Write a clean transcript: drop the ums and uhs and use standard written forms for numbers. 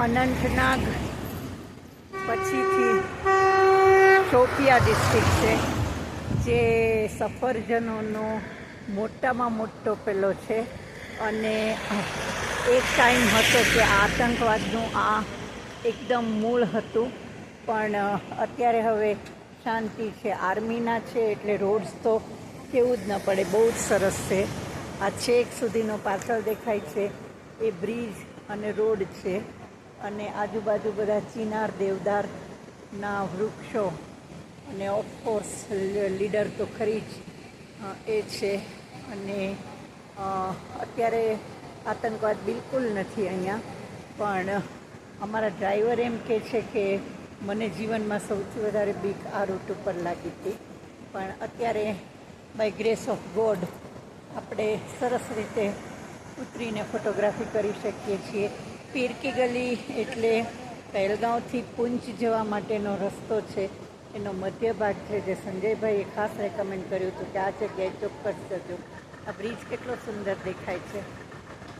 અનંતનાગ પછીથી શોપિયા ડિસ્ટ્રિક્ટ છે, જે સફરજનોનો મોટામાં મોટો પેલો છે. અને એક ટાઈમ હતો કે આતંકવાદનું આ એકદમ મૂળ હતું, પણ અત્યારે હવે શાંતિ છે. આર્મીના છે એટલે રોડ્સ તો કેવું જ ન પડે, બહુ જ સરસ છે. આ છેક સુધીનો પાછળ દેખાય છે એ બ્રિજ અને રોડ છે, અને આજુબાજુ બધા ચિનાર દેવદારના વૃક્ષો, અને ઓફકોર્સ લીડર તો ખરી જ એ છે. અને અત્યારે આતંકવાદ બિલકુલ નથી અહીંયા, પણ અમારા ડ્રાઈવર એમ કહે છે કે મને જીવનમાં સૌથી વધારે બીક આ રૂટ ઉપર લાગી હતી, પણ અત્યારે બાય ગ્રેસ ઓફ ગોડ આપણે સરસ રીતે ઉતરીને ફોટોગ્રાફી કરી શકીએ છીએ. પીર કી ગલી એટલે પહેલગાંવથી પૂંચ જવા માટેનો રસ્તો છે, એનો મધ્ય ભાગ છે, જે સંજયભાઈએ ખાસ રેકમેન્ડ કર્યું હતું કે આ જગ્યાએ ચોક્કસ જજો. આ બ્રિજ કેટલો સુંદર દેખાય છે.